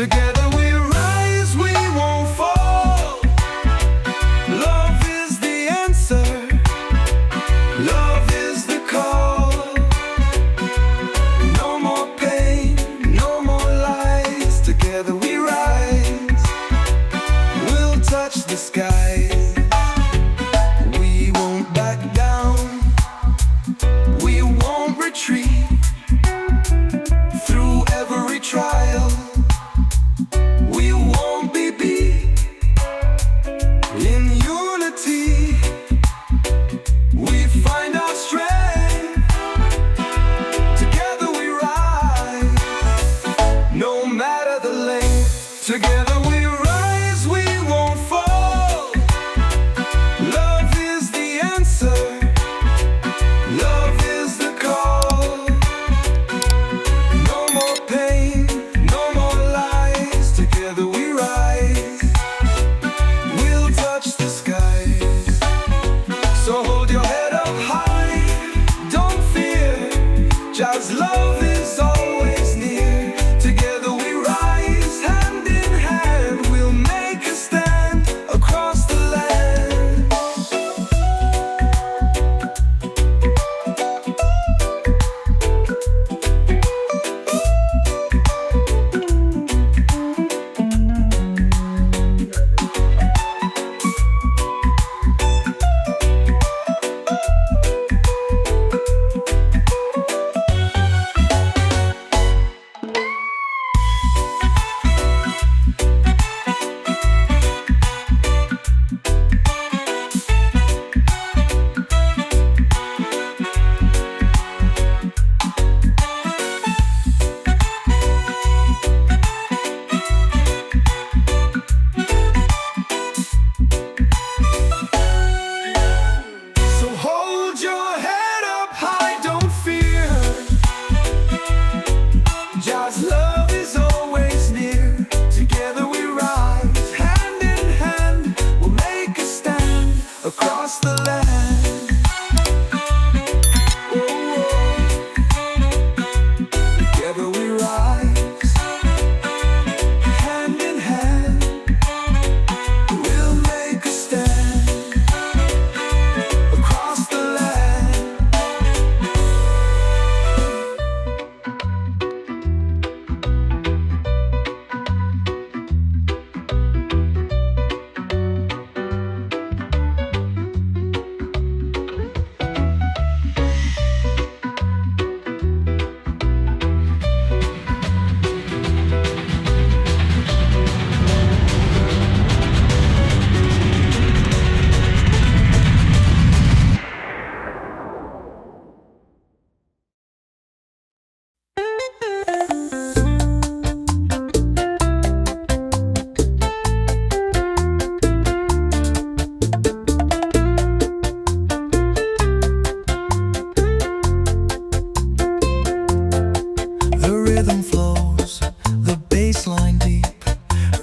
Together we rise, we won't fall. Love is the answer. Love is the call. No more pain, no more lies. Together we rise. We'll touch the skies. We won't back down. We won't retreat. Through every trial, we won't be beat. In unity, we find our strength. Together we rise, no matter the length. Together we rise, we won't fall. Love is the answer. Love is the call. No more pain, no more lies. Together we rise. We'll touch the skies. So hold your head up high, don't fear. Just love is always near. Together we rise, hand in hand. We'll make a stand across the land. So hold your head up high, don't fear. Just love is always near. Together we rise, hand in hand. We'll make a stand across the land. Together we rise, hand in hand. We'll make a stand across the land. The rhythm flows, the bass line deep.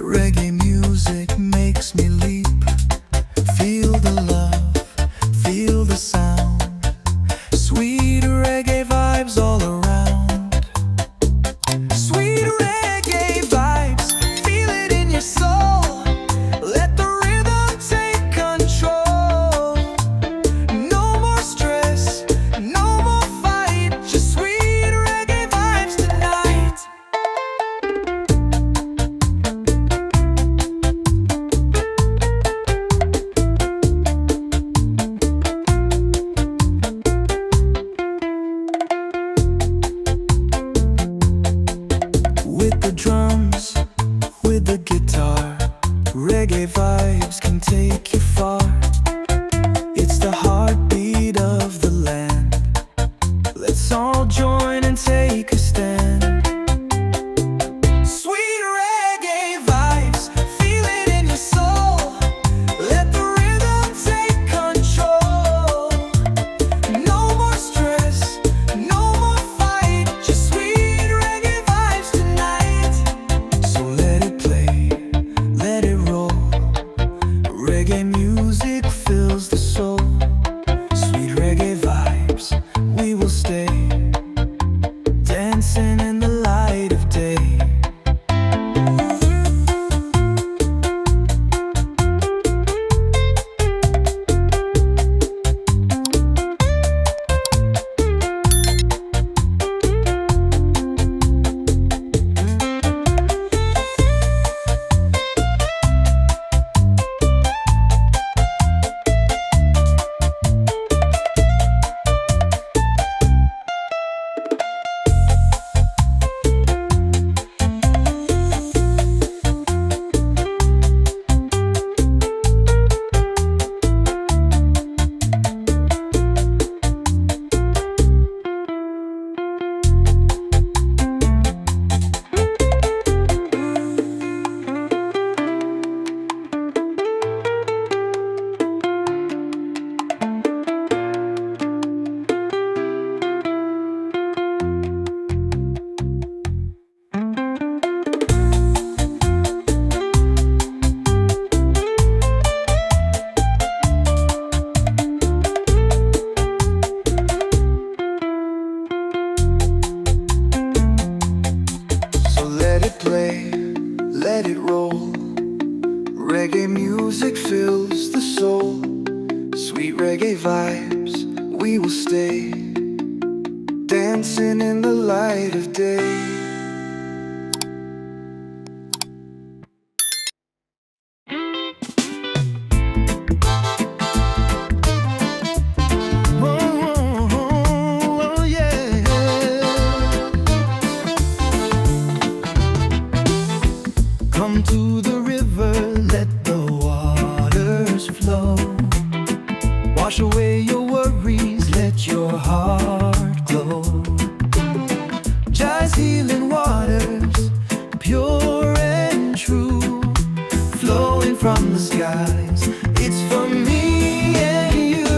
Reggae music makes me leap. Feel the love, feel the sound. Sweet reggae vibes all around. Sweet reggae vibes, feel it in your soul. Let the rhythm take control. No more stress, no more fight. Just sweet reggae vibes tonight. we will stay, dancing in the light of day. Come to the river, let the waters flow. Wash away your worries, let your heart glow. Just healing waters, pure and true, flowing from the skies. It's for me and you.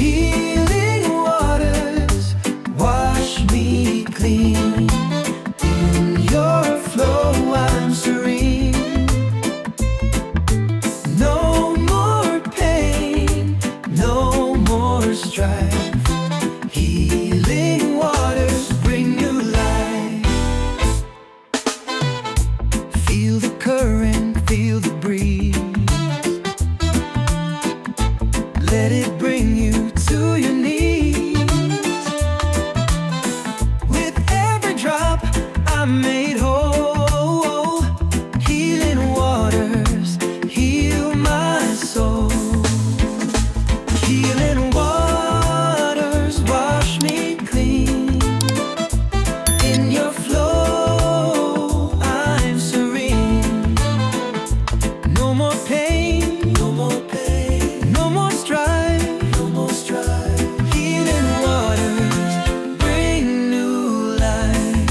Healing waters, wash me clean. In your flow I'm serene. No more pain, no more strife. Healing waters bring new life. Feel the current, feel the breeze. Let it bring you to your knees. With every drop I'm made whole. Healing waters heal my soul. Healing waters wash me clean. In your flow I'm serene. No more pain, no more pain, no more strife, no more strife. Healing waters bring new life.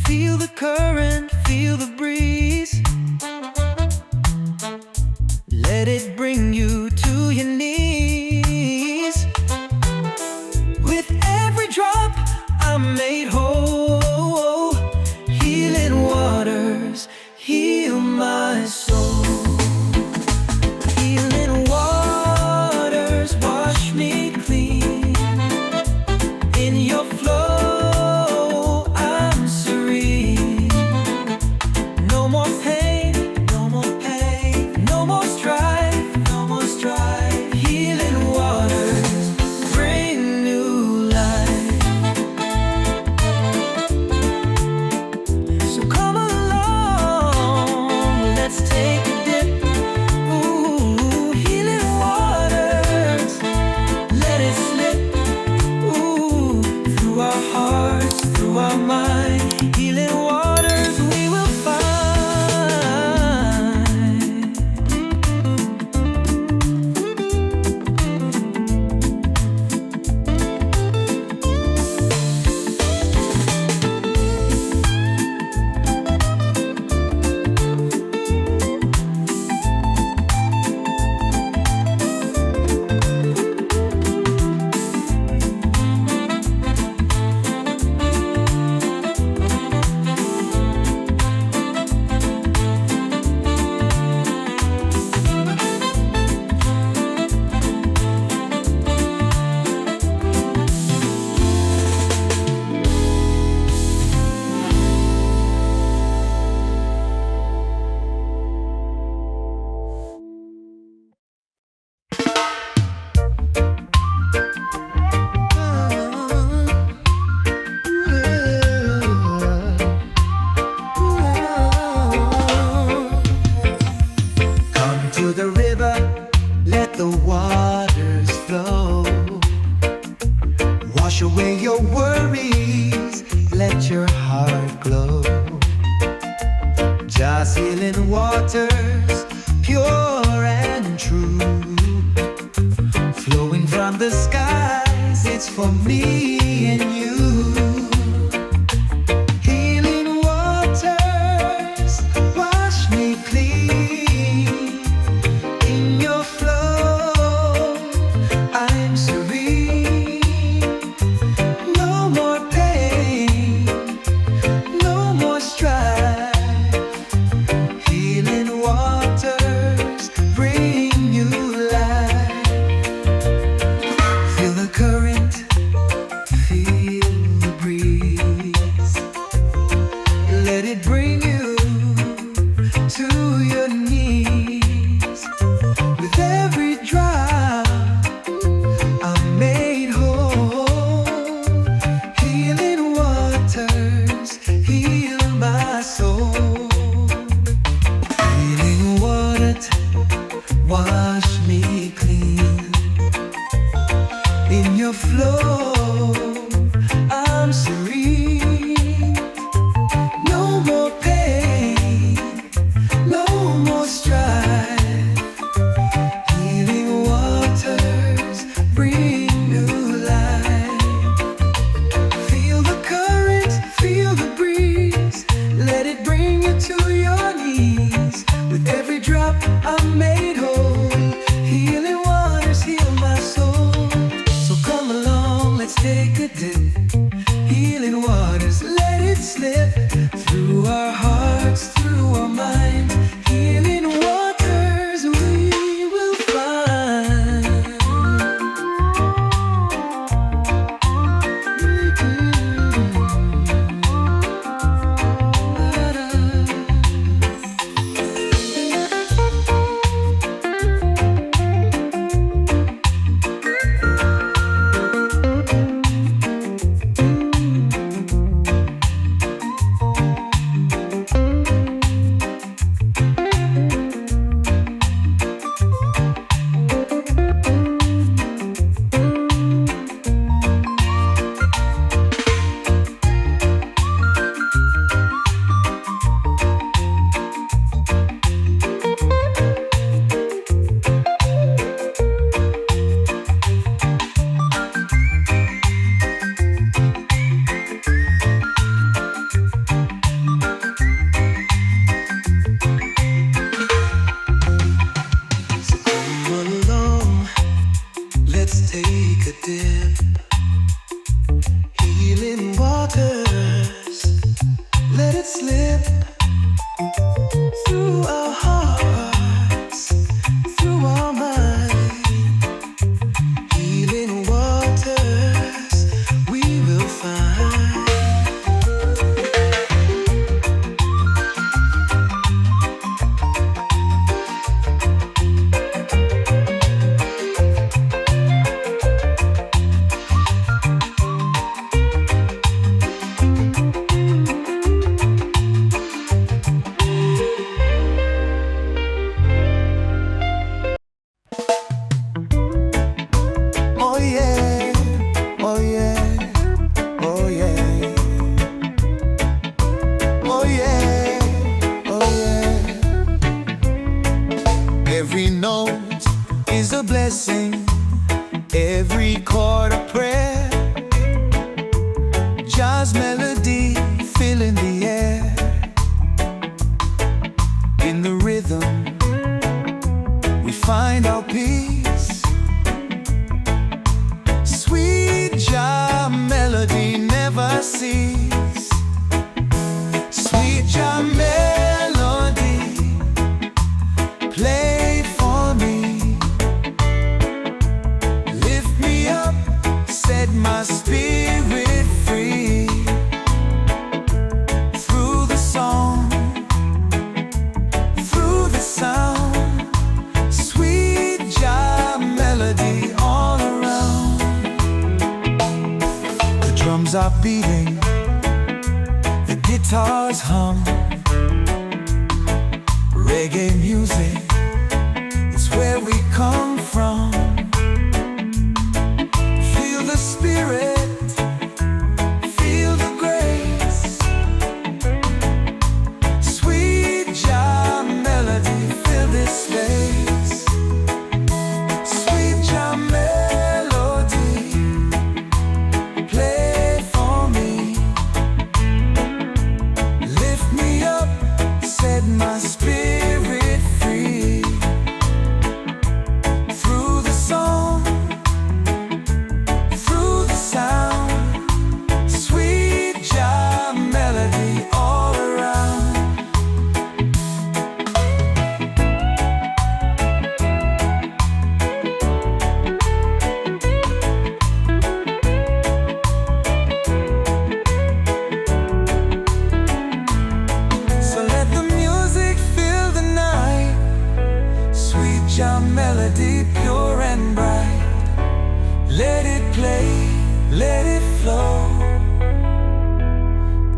Feel the current, feel the breeze. Let it bring you to your knees. With every drop I'm made whole. Healing waters heal my soul. Healing waters wash me clean. In your flow I'm serene. No more pain, no more pain, no more strife, no more strife. Healing waters bring new life. So come along, let's take a dip. Ooh, healing waters, let it slip. Ooh, through our hearts, through our mind. Healing waters we will find. Come to the river, let the waters flow. Wash away your worries, let your heart glow. Just healing waters, pure and true, flowing from the skies. It's for me and you. Healing waters wash me clean. In your flow I'm serene. No more pain, no more strife. Healing waters bring new life. Feel the current, the flow. I'm serene. No more pain, no more strife. Healing waters bring new life. Feel the current, feel the breeze. Let it bring you to your knees. With every drop I'm made whole. Healing waters heal my soul. So come along, let's take a dip. Healing waters, let it slip through our hearts, through our minds. Healing waters we will find. Let's take a dip. Healing waters, let it slip through our hearts, through our mind. Healing waters we will find. Oh yeah, oh yeah, oh yeah, oh yeah, oh yeah. Every note is a blessing, every chord a prayer. Jazz melody filling the air. In the rhythm we find our peace. Sweet Jah melody never cease. Sweet Jah melody, play for me. Lift me up, set my spirit free. Through the song, through the sound, sweet Jah melody all around. The drums are beating, the guitars hum. Reggae music, it's where we come from. Feel the spirit, feel the grace. Sweet Jah melody, fill this space. Sweet Jah melody, play for me. Lift me up, set my spirit free. Through the song, through the sound, sweet Jah melody all around. So let the music fill the night. Sweet Jah melody, pure and bright. Let it play, let it flow.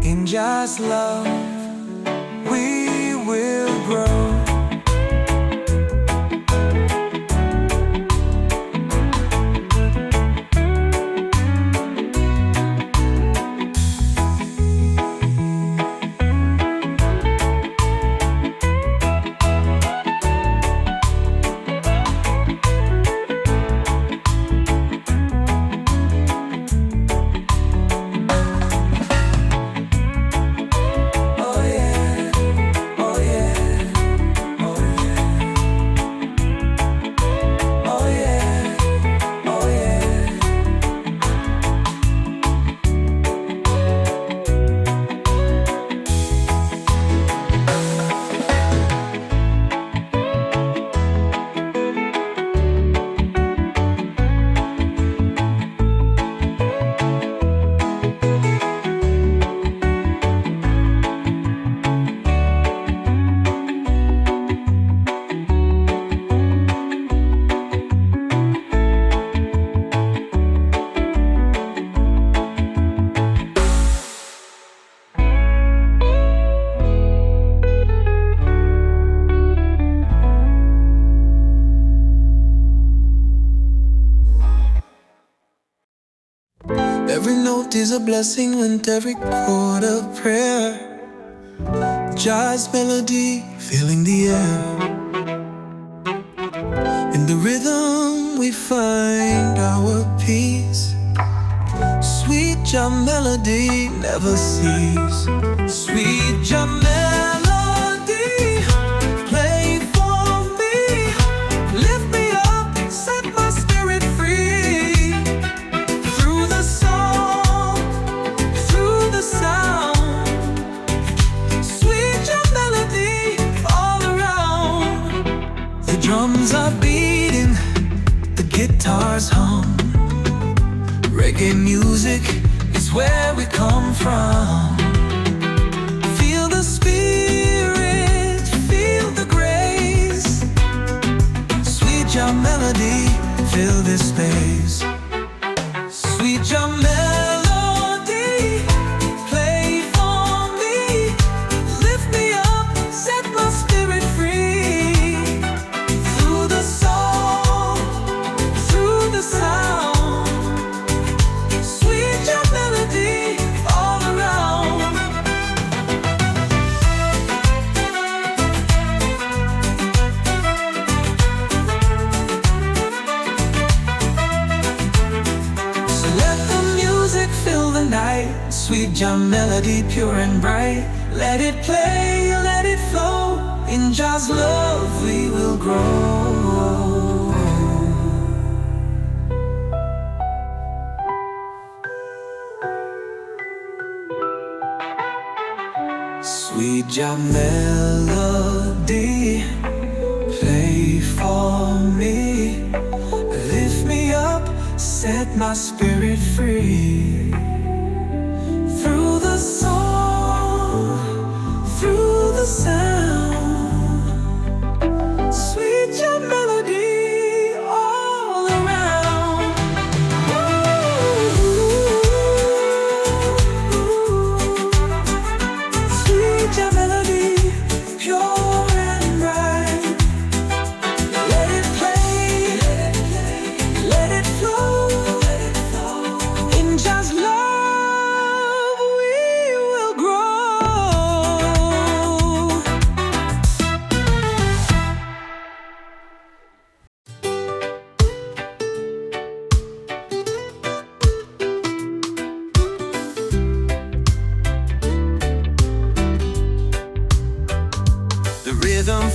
In Jah's love we will grow. Every note is a blessing and every chord a prayer. Jazz melody filling the air. In the rhythm we find our peace. Sweet jam melody never cease. Sweet jam melody, play for me. Lift me up, set my spirit free. Through the song, through the sound. Sweet jam melody all around. The drums are beating, the guitars hum. Reggae music is where we come from. Feel the spirit, feel the grace. Sweet jam melody, fill this space. Sweet jam melody, play for me. Lift me up, set my spirit free. Through the song, through the sound. Sweet jam melody, pure and bright. Let it play, let it flow. In Jah's love we will grow. Sweet jam melody, play for me. Lift me up, set my spirit free. Through the song, through the sound. Sweet jam melody all around. Sweet jam melody, pure and bright. Let it play, let it flow. In Jah's love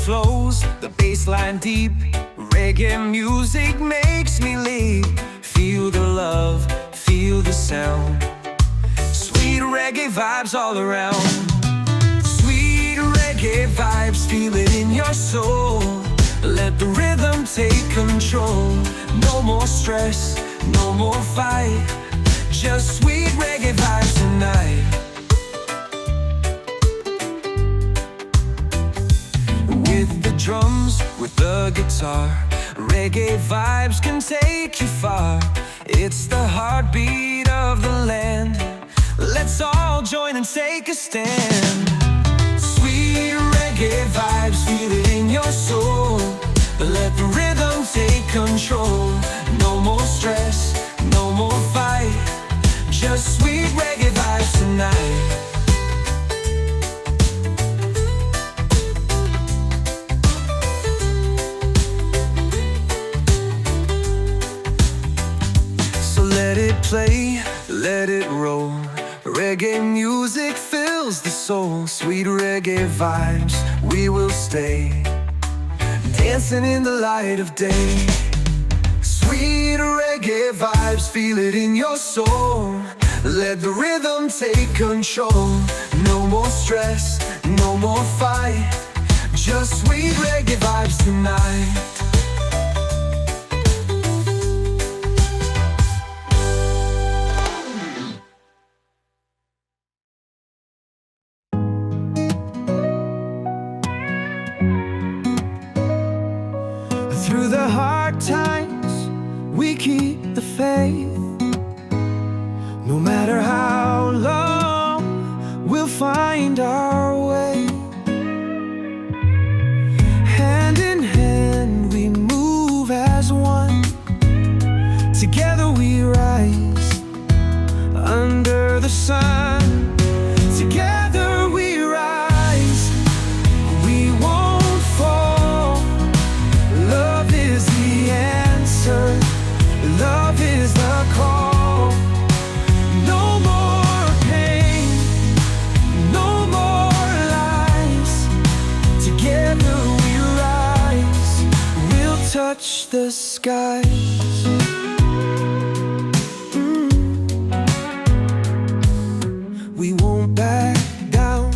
flows, the bass line deep. Reggae music makes me leap. Feel the love, feel the sound. Sweet reggae vibes all around. Sweet reggae vibes, feel it in your soul. Let the rhythm take control. No more stress, no more fight. Just sweet reggae vibes tonight. With the drums, with the guitar, reggae vibes can take you far. It's the heartbeat of the land. Let's all join and take a stand. Sweet reggae vibes, feel it in your soul. Let the rhythm take control. No more stress, no more fight. Just sweet reggae vibes tonight. Let it play, let it roll. Reggae music fills the soul. Sweet reggae vibes, we will stay dancing in the light of day. Sweet reggae vibes, feel it in your soul. Let the rhythm take control. No more stress, no more fight. Just sweet reggae vibes tonight. Through the hard times, we keep the faith. No matter how long, we'll find our way. Hand in hand, we move as one. Together we rise, touch the skies. We won't back down,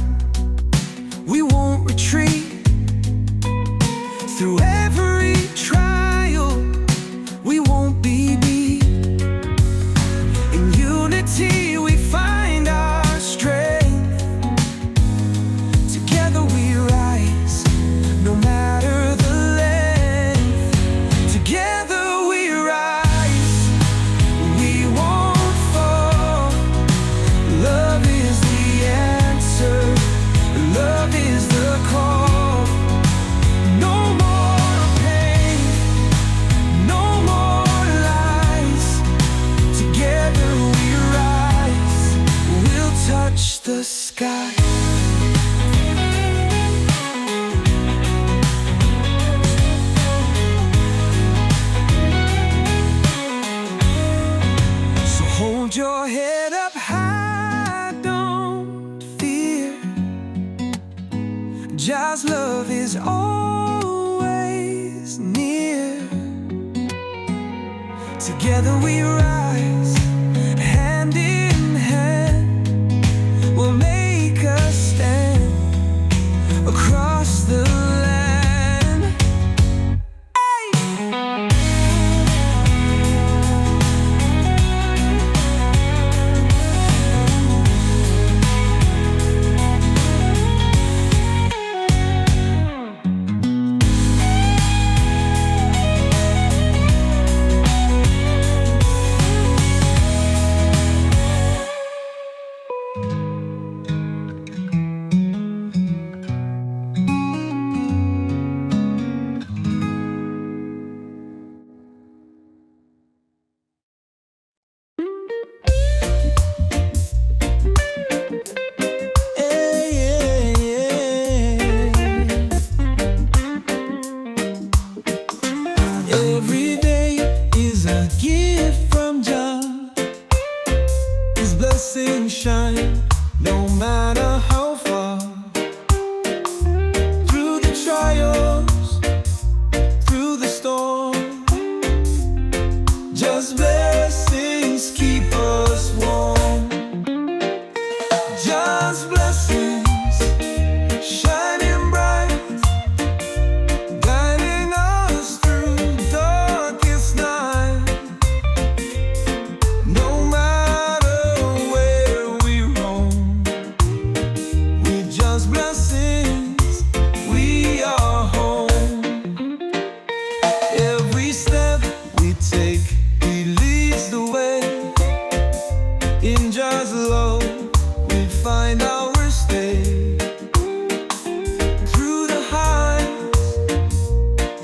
we won't retreat. Through every trial, we won't be beat. In unity we find our strength. Together we rise, no matter the length. Together we rise, we won't fall. Love is the answer, love is the call. No more pain, no more lies. Together we rise, we'll touch the sky. So hold your head up high, don't fear. Just love is always near. Together we rise, hand in hand. We'll make a stand across the land. Hey! Every day is a gift from Jah. His blessings shine no matter how far. Through the trials, through the storm, just blessings keep us warm. Just blessings shining bright, guiding us through darkest night. No matter where we roam, with just blessings we are home. Every step we take, He leads the way. In Just love we find our stay. Through the highs,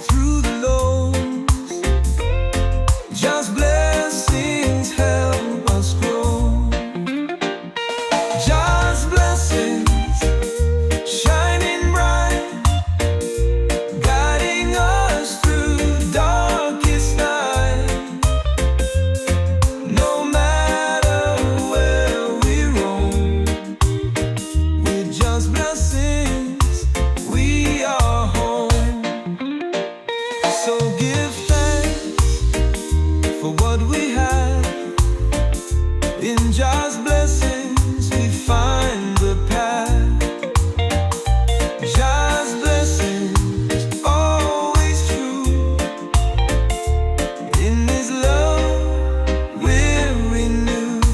through the lows, just blessings help us grow. Just blessings shining bright, guiding us through darkest night. No matter where we roam, with just blessings we are home. So give thanks for what we have. In just blessings we find the path. Just blessings always true. In His love we're renewed.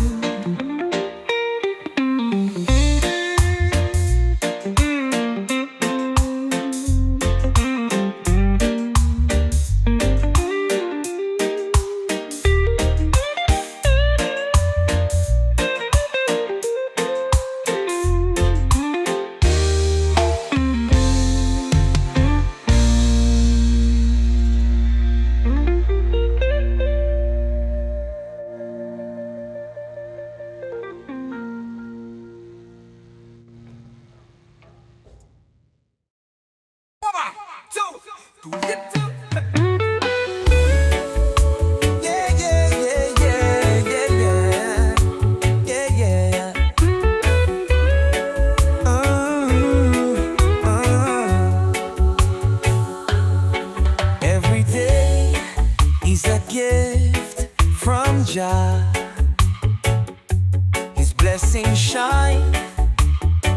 Every day Jah, His blessings shine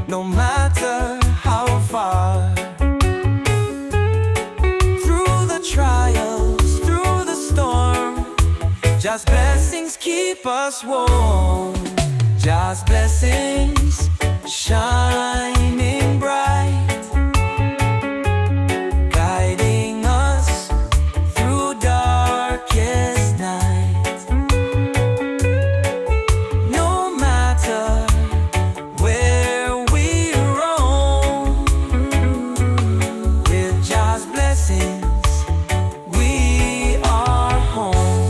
no matter how far. Through the trials, through the storm, Jah's blessings keep us warm. Jah's blessings shining bright, guiding us through darkest night. No matter where we roam, with Jah's blessings we are home.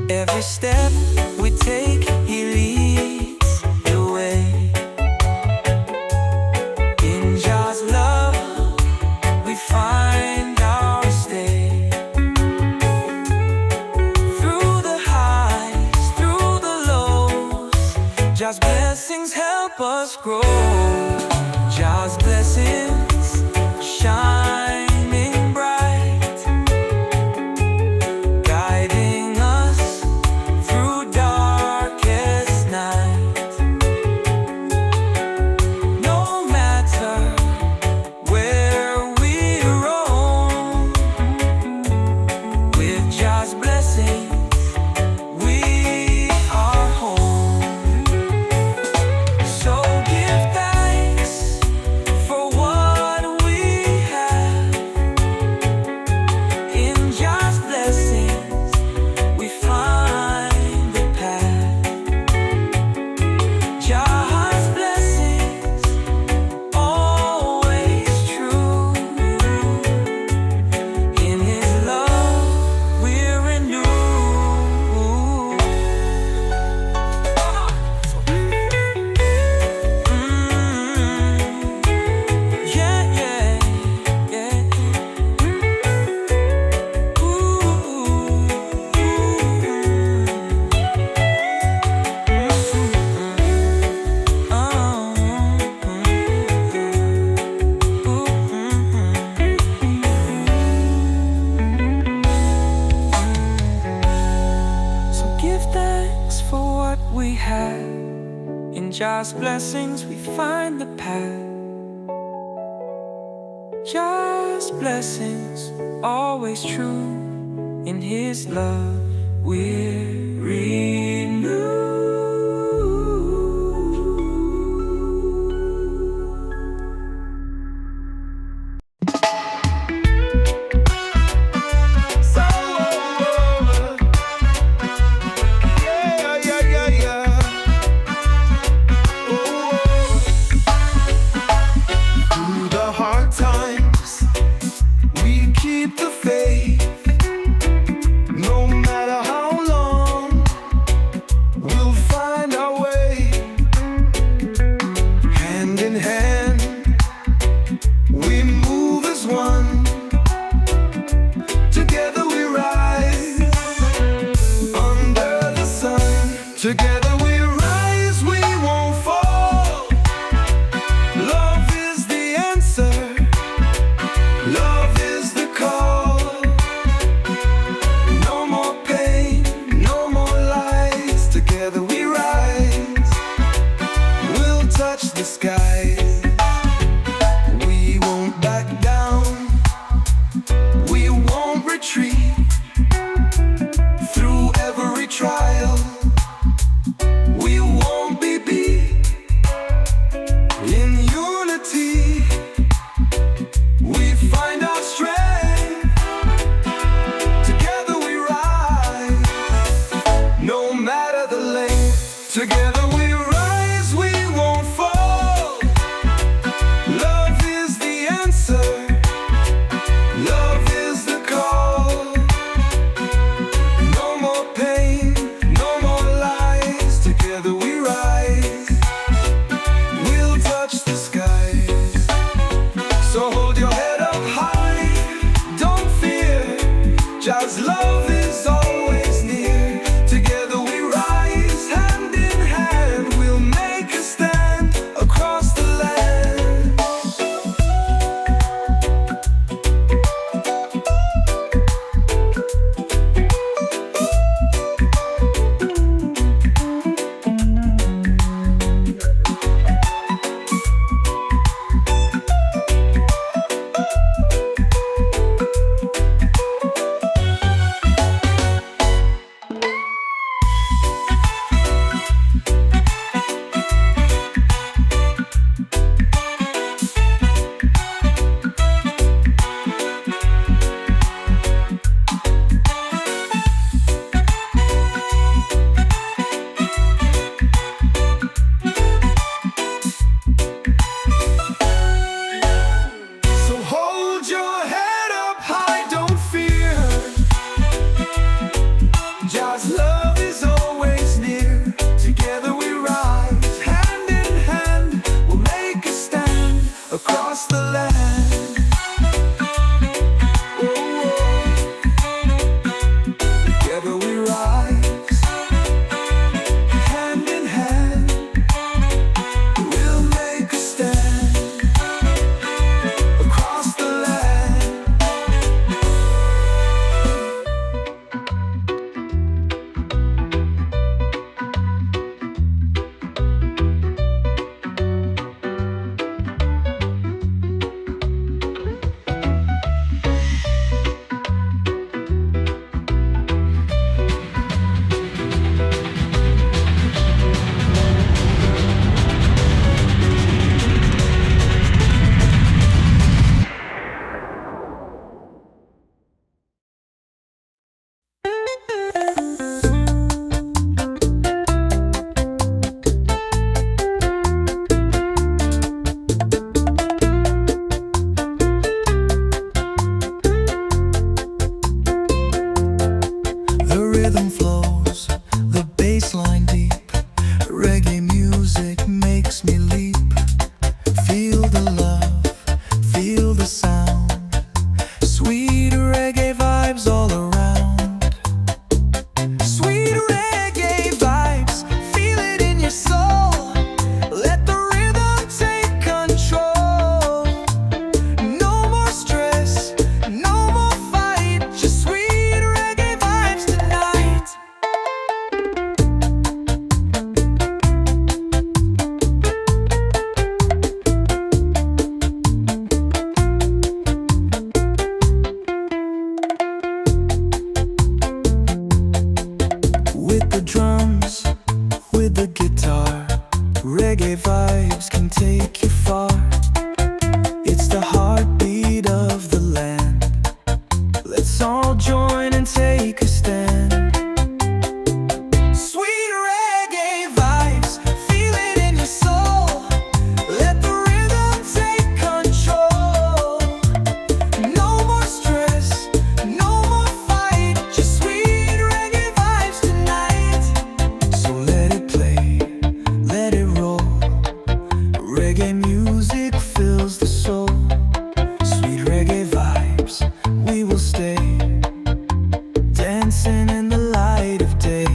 Every step we take, He leads the way. In Jah's love we find our stay. Through the highs, through the lows, Jah's blessings help us grow. Jah's blessings shining bright, guiding us through darkest night. No matter where we roam, with Jah's blessings we are home. So give thanks for what we have. In Jah's blessings we find the path. Jah's blessings always true. In His love we're renewed. Yeah, yeah, yeah. So give thanks for what we have. In Jah's blessings we find the path. Jah's blessings always true. In His love we're renewed. So, yeah, yeah, yeah, yeah. Oh, through the hard times, we keep the faith. No matter how long rhythm flows, the bass line deep. Reggae music makes me leap. Feel the love, feel the sound. Sweet reggae vibes all around. Sweet reggae vibes, feel it in your soul. Let the rhythm take control. No more stress, no more fight. Just sweet reggae vibes tonight. With the drums, with the guitar, reggae vibes can take you far. It's the heartbeat of the land. Let's all join and take a stand. Sweet reggae vibes, feel it in your soul. Let the rhythm take control. No more stress, no more fight. Just sweet reggae vibes tonight. So let it play, let it roll. Reggae music fills the soul. Sweet reggae vibes, we will stay. Dancing in the light of day.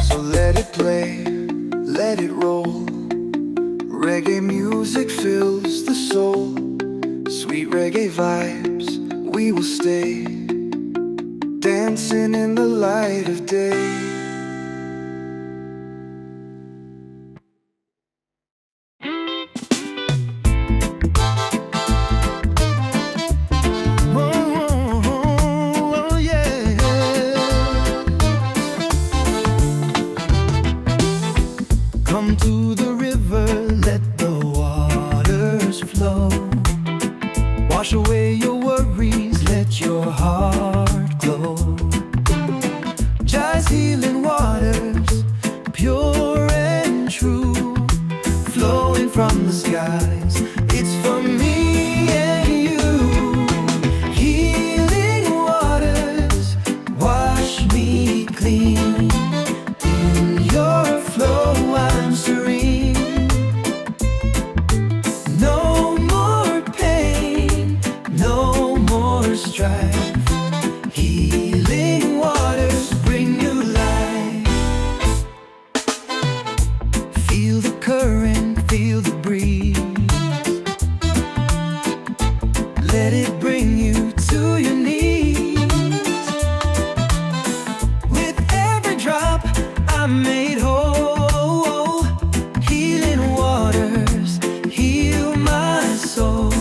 So let it play, let it roll. Reggae music fills the soul. Sweet reggae vibes, we will stay. Dancing in the light of day. Oh, yeah. Come to the river, let the waters flow. Wash away your worries, let your heart glow. Just healing waters, pure and true, flowing from the skies. It's for me and you. Healing waters, wash me clean. In your flow I'm serene. No more pain, no more strife. Healing waters bring new life. Feel the current, feel the breeze. Let it bring you to your knees. With every drop I'm made whole. Healing waters heal my soul.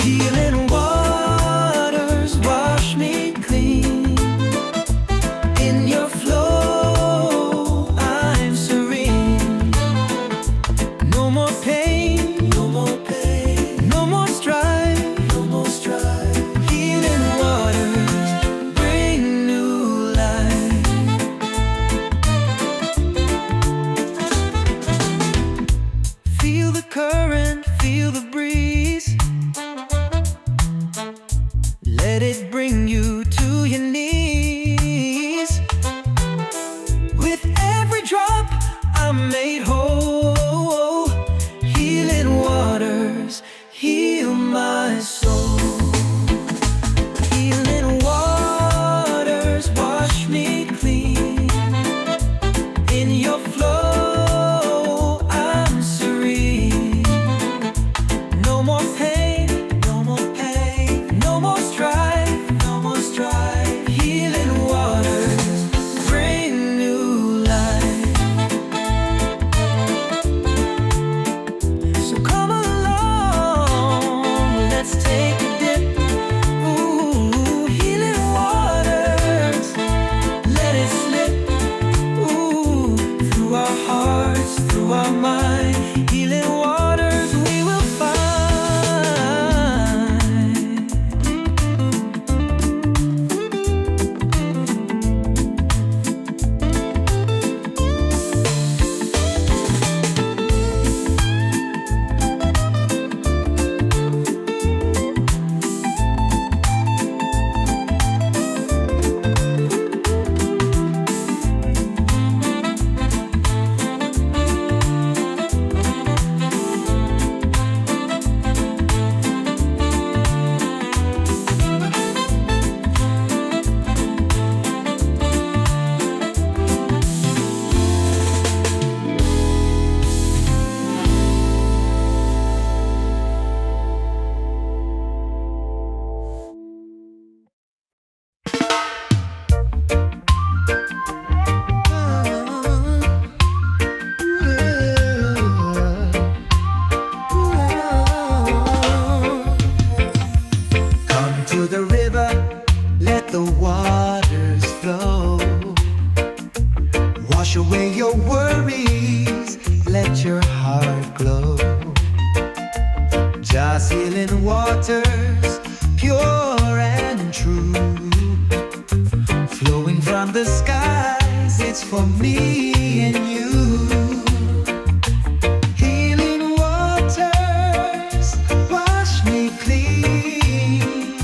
Healing waters wash me clean. In your flow I'm serene. No more pain, no more pain, no more strife, no more strife. Healing waters bring new life. Feel the current, feel the breeze. Let it bring you to your knees. No more strife, no more strife. Healing waters bring new life. So come along, let's take a dip. Ooh, healing waters, let it slip. Ooh, through our hearts, through our mind. Healing waters we will find. Come to the river, let the waters flow. Wash away your worries, let your heart glow. Just healing waters, pure and true, flowing from the skies, it's for me and you. Healing waters, wash me clean.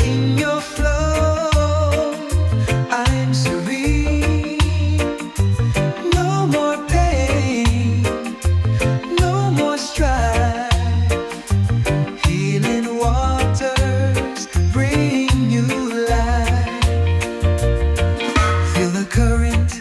In your flow, I'm serene. No more pain, no more strife. Healing waters bring new life. Feel the current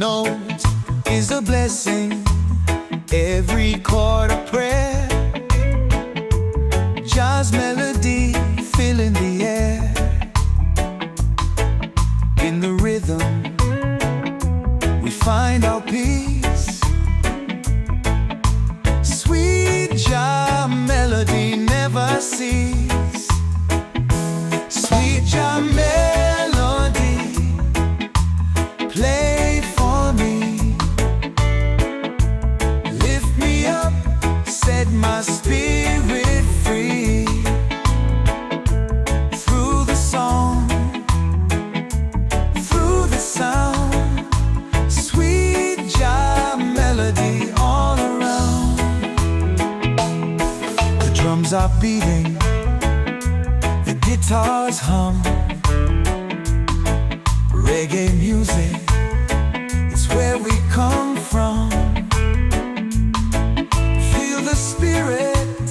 note is a blessing, every chord a prayer. Jazz melody filling the air. In the rhythm we find our peace. Sweet jazz melody never cease. Sweet jazz melody, play for me. Lift me up, set my spirit free. Through the song, through the sound, sweet jazz melody all around. The drums are beating, the guitars hum. Reggae music, it's where we come from. Feel the spirit,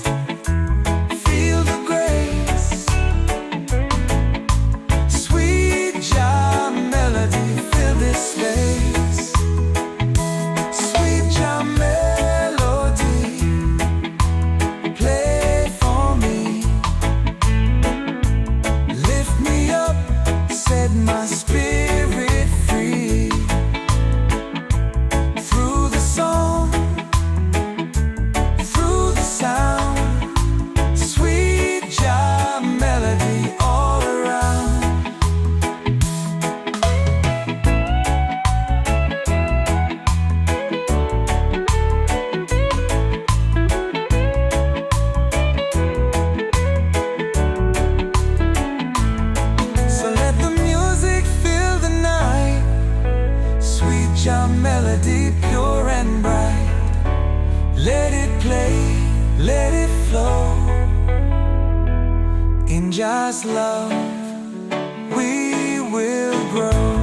feel the grace. Sweet jazz melody, fill this space. Sweet jazz melody, play for me. Lift me up, set my spirit free. Through the song, through the sound, sweet jazz melody all around. So let the music fill the night. Sweet jazz melody, pure and bright. Let it play, let it flow. In jazz love, we will grow.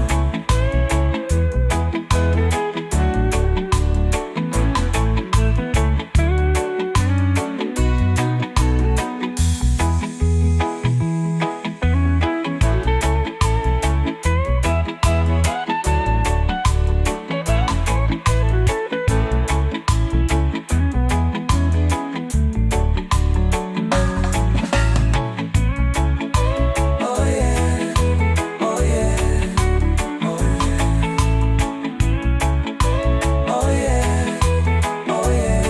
Oh yeah, oh yeah, oh yeah, oh yeah, oh yeah.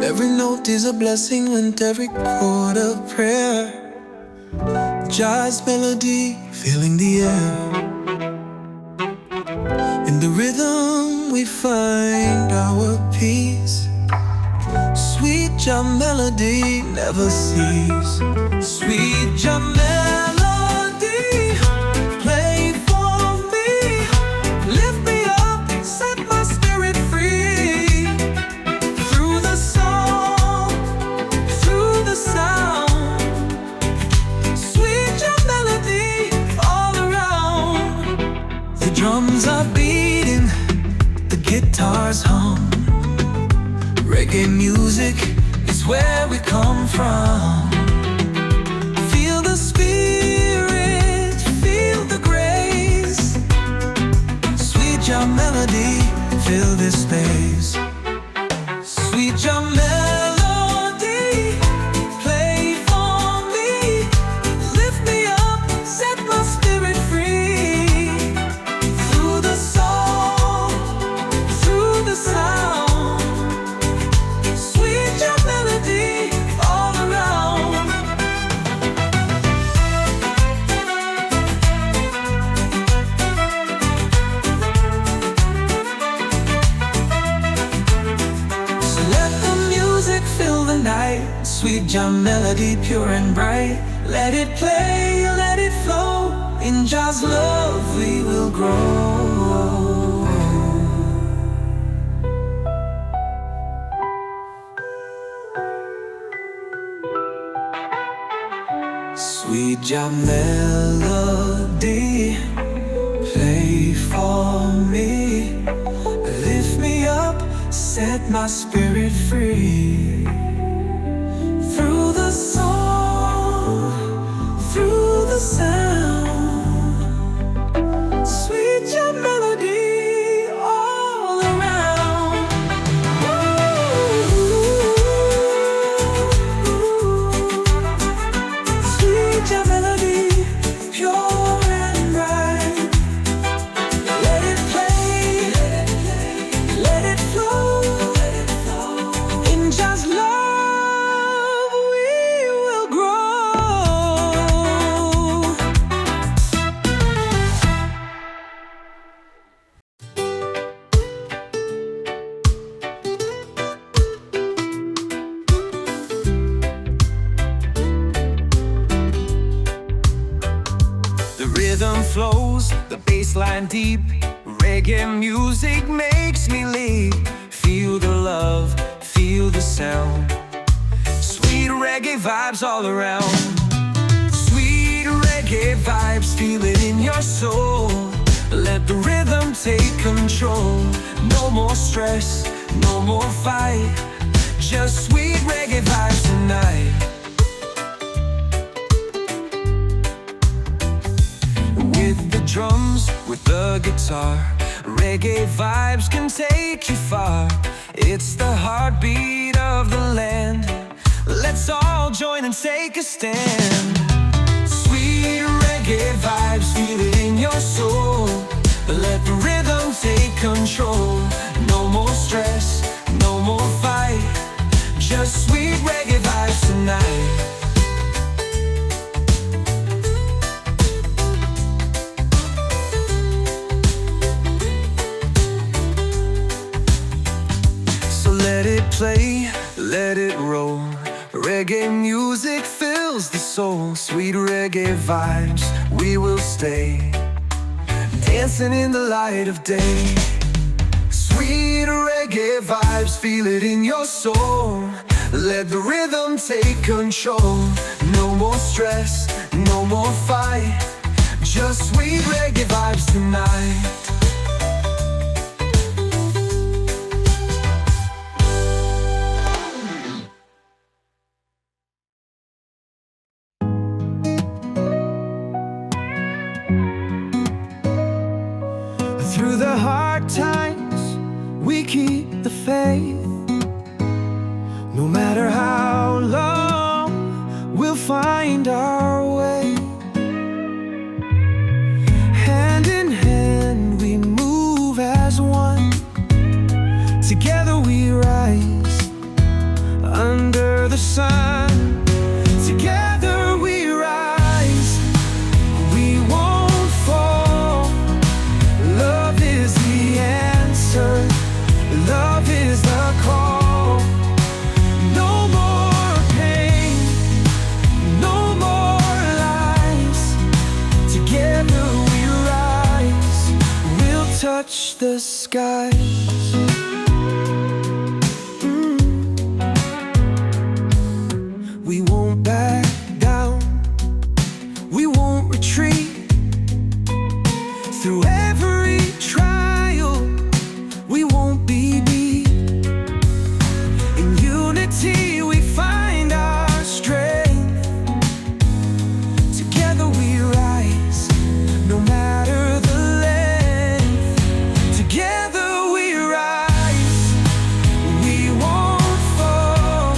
Every note is a blessing and every chord a prayer. Jazz melody filling the air. In the rhythm we find our peace. Sweet jazz melody never cease. Sweet jazz melody, play for me. Lift me up, set my spirit free. Through the song, through the sound, sweet jazz melody all around. The drums are beating, the guitars hum. Reggae music is where we come from. Feel the spirit, feel the grace. Sweet jazz melody, fill this space. Sweet jazz melody, play for me. Lift me up, set my spirit free. Through the song, through the sound, sweet jazz melody all around. Sweet jam melody, pure and bright. Let it play, let it flow. In Jah's love we will grow. Sweet jam melody, play for me. Lift me up, set my spirit free. Through the song, through the sound, sweet jam melody all around. Sweet jam melody, pure and bright. Let it play, let it flow. In Jah's love we will grow. The rhythm flows, the bass line deep. Reggae music makes me leap. Feel the love, feel the sound. Sweet reggae vibes all around. Sweet reggae vibes, feel it in your soul. Let the rhythm take control. No more stress, no more fight. Just sweet reggae vibes tonight. With the drums, with the guitar, reggae vibes can take you far. It's the heartbeat of the land. Let's all join and take a stand. Sweet reggae vibes, feel it in your soul. Let the rhythm take control. No more stress, no more fight. Just sweet reggae vibes tonight. Let it play, let it roll. Reggae music fills the soul. Sweet reggae vibes, we will stay. Dancing in the light of day. Sweet reggae vibes, feel it in your soul. Let the rhythm take control. No more stress, no more fight. Just sweet reggae vibes tonight. Through the hard times, we keep the faith. No matter how long, we'll find our way. Hand in hand, we move as one. Together we rise under the sun. Together we rise, we won't fall. Love is the answer, love is the call. No more pain, no more lies. Together we rise, we'll touch the skies. We won't back down, we won't retreat. Through every trial, we won't be beat. In unity we find our strength. Together we rise, no matter the length. Together we rise, we won't fall.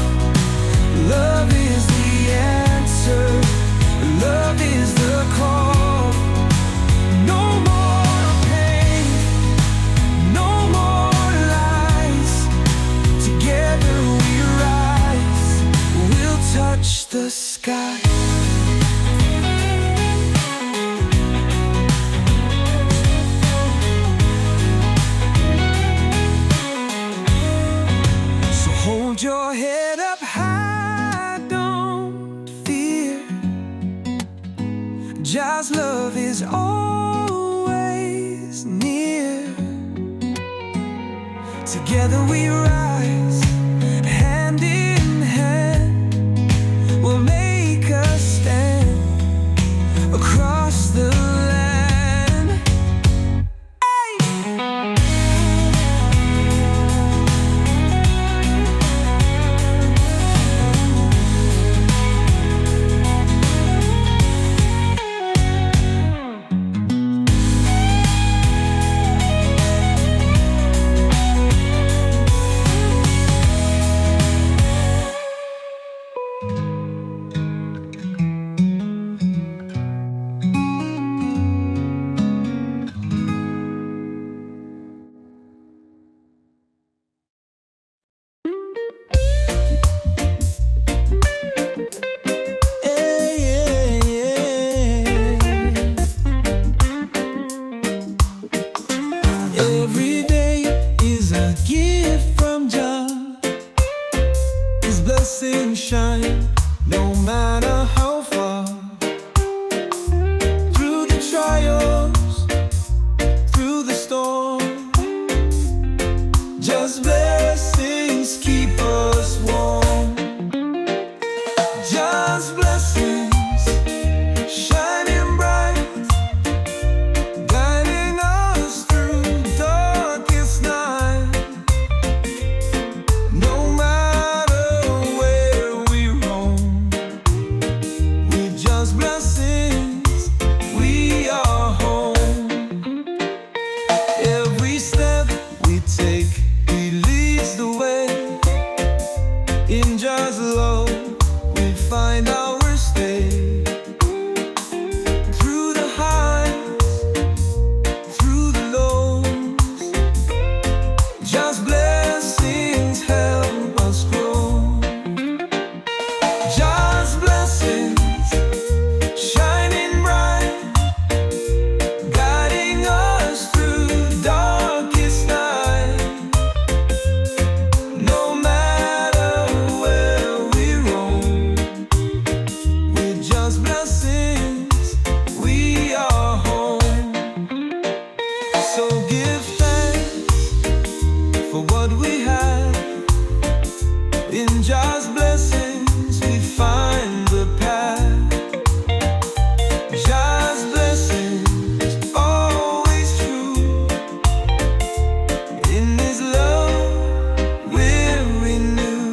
Love is the answer, love is the call. No more pain, no more lies. Together we rise, we'll touch the sky. So hold your head up high, is near. Together we rise, hand in hand. We'll make a stand across the land. Hey! Every day is a gift from Jah. His blessings shine no matter how far. Through the trials, through the storm, Just blessings keep us warm. Just blessings shining bright, guiding us through darkest night. No matter where we roam, with just blessings we are home. Every step we take, He leads the way. In Just love we find our stay. Through the highs, through the lows, Just blessings help us grow. Just blessings shining bright, guiding us through darkest night. No matter where we roam, with just blessings we are home. So give thanks for what we have. In just blessings we find the path. Just blessings always true. In His love we're renewed.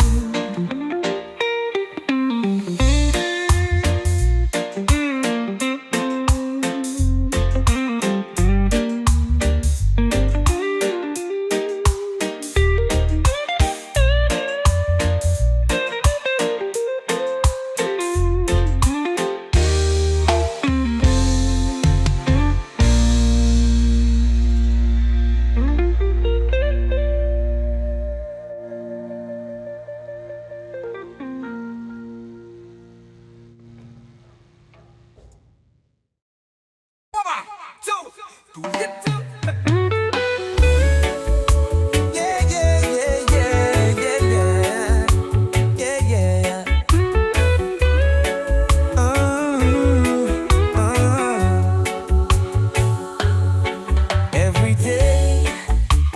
Every day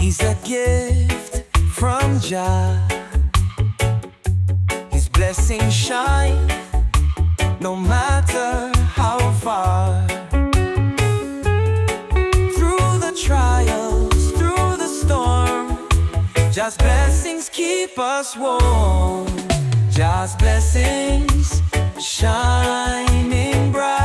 is a gift from Jah. His blessings shine no matter how far. Through the trials, through the storm, Just blessings keep us warm. Just blessings shining bright.